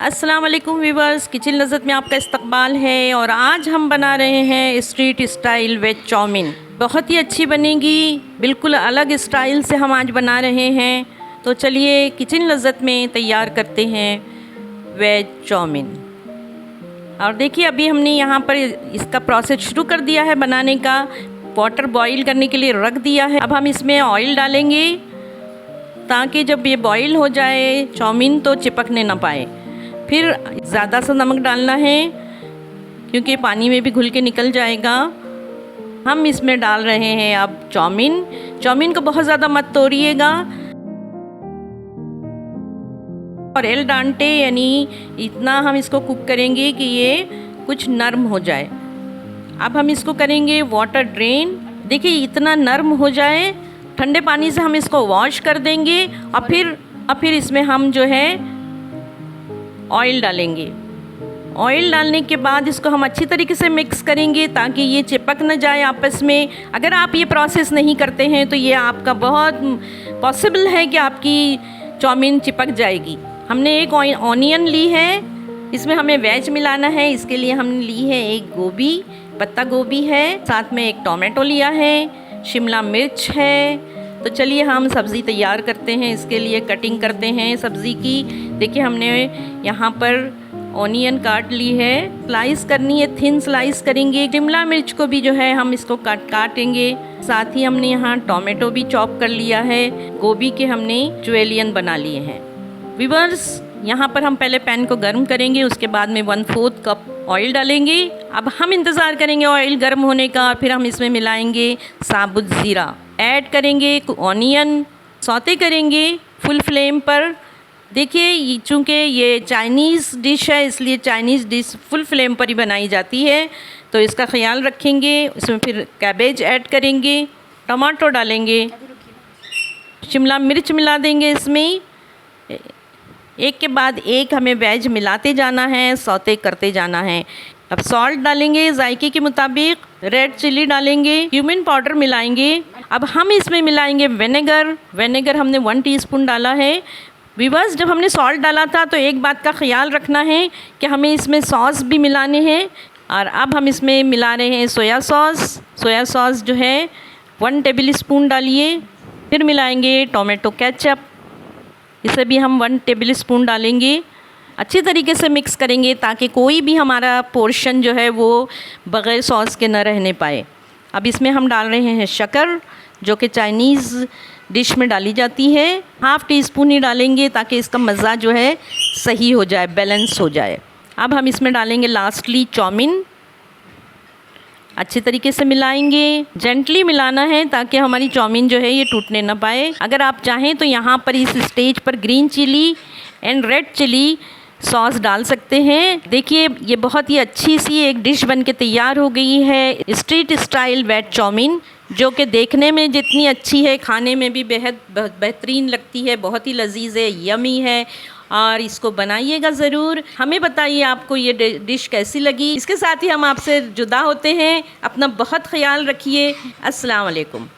अस्सलाम वालेकुम viewers, kitchen लज़्ज़त में आपका इस्तकबाल है। और आज हम बना रहे हैं स्ट्रीट स्टाइल वेज चाउमीन। बहुत ही अच्छी बनेगी, बिल्कुल अलग स्टाइल से हम आज बना रहे हैं। तो चलिए किचन लज़्ज़त में तैयार करते हैं वेज चाउमीन। और देखिए अभी हमने यहाँ पर इसका प्रोसेस शुरू कर दिया है बनाने का। वाटर बॉईल करने के लिए रख दिया है। अब हम इसमें ऑयल डालेंगे ताकि जब ये बॉईल हो जाए चाउमीन तो चिपकने ना पाए। फिर ज़्यादा सा नमक डालना है क्योंकि पानी में भी घुल के निकल जाएगा। हम इसमें डाल रहे हैं अब चाउमीन को बहुत ज़्यादा मत तोड़िएगा और एल डांटे यानी इतना हम इसको कुक करेंगे कि ये कुछ नरम हो जाए। अब हम इसको करेंगे वाटर ड्रेन। देखिए इतना नरम हो जाए, ठंडे पानी से हम इसको वॉश कर देंगे और फिर इसमें हम जो है ऑयल डालेंगे। ऑयल डालने के बाद इसको हम अच्छी तरीके से मिक्स करेंगे ताकि ये चिपक न जाए आपस में। अगर आप ये प्रोसेस नहीं करते हैं तो ये आपका बहुत पॉसिबल है कि आपकी चाउमीन चिपक जाएगी। हमने एक ऑनियन ली है, इसमें हमें वेज मिलाना है। इसके लिए हमने ली है एक गोभी, पत्ता गोभी है, साथ में एक टोमेटो लिया है, शिमला मिर्च है। तो चलिए हम सब्ज़ी तैयार करते हैं। इसके लिए कटिंग करते हैं सब्ज़ी की। देखिए हमने यहाँ पर ऑनियन काट ली है, स्लाइस करनी है, थिन स्लाइस करेंगे। शिमला मिर्च को भी जो है हम इसको काटेंगे। साथ ही हमने यहाँ टोमेटो भी चॉप कर लिया है। गोभी के हमने जुएलियन बना लिए हैं। व्यूअर्स, यहाँ पर हम पहले पैन को गर्म करेंगे, उसके बाद में 1/4 कप ऑयल डालेंगे। अब हम इंतज़ार करेंगे ऑयल गर्म होने का। फिर हम इसमें मिलाएंगे साबुत ज़ीरा, ऐड करेंगे ऑनियन, सौते करेंगे फुल फ्लेम पर। देखिए चूँकि ये चाइनीज़ डिश है इसलिए चाइनीज़ डिश फुल फ्लेम पर ही बनाई जाती है, तो इसका ख्याल रखेंगे। इसमें फिर कैबेज ऐड करेंगे, टमाटो डालेंगे, शिमला मिर्च मिला देंगे। इसमें एक के बाद एक हमें वेज मिलाते जाना है, सौते करते जाना है। अब सॉल्ट डालेंगे जायके के मुताबिक, रेड चिली डालेंगे, क्यूमिन पाउडर मिलाएंगे। अब हम इसमें मिलाएंगे विनेगर हमने 1 टीस्पून डाला है। व्यूअर्स, जब हमने सॉल्ट डाला था तो एक बात का ख्याल रखना है कि हमें इसमें सॉस भी मिलाने हैं। और अब हम इसमें मिला रहे हैं सोया सॉस जो है 1 टेबल स्पून डालिए। फिर मिलाएंगे टोमेटो केचप, इसे भी हम 1 टेबल स्पून डालेंगे। अच्छी तरीके से मिक्स करेंगे ताकि कोई भी हमारा पोर्शन जो है वो बग़ैर सॉस के न रहने पाए। अब इसमें हम डाल रहे हैं शक्कर, जो कि चाइनीज़ डिश में डाली जाती है। 1/2 टीस्पून ही डालेंगे ताकि इसका मज़ा जो है सही हो जाए, बैलेंस हो जाए। अब हम इसमें डालेंगे लास्टली चाउमीन, अच्छे तरीके से मिलाएंगे। जेंटली मिलाना है ताकि हमारी चाउमीन जो है ये टूटने ना पाए। अगर आप चाहें तो यहाँ पर इस स्टेज पर green chilli and red chilli sauce डाल सकते हैं। देखिए ये बहुत ही अच्छी सी एक डिश बन के तैयार हो गई है, स्ट्रीट स्टाइल वेज चाउमीन, जो कि देखने में जितनी अच्छी है खाने में भी बेहद बेहतरीन लगती है। बहुत ही लजीज है, यमी है। और इसको बनाइएगा ज़रूर। हमें बताइए आपको ये डिश कैसी लगी। इसके साथ ही हम आपसे जुदा होते हैं। अपना बहुत ख्याल रखिए। अस्सलाम वालेकुम।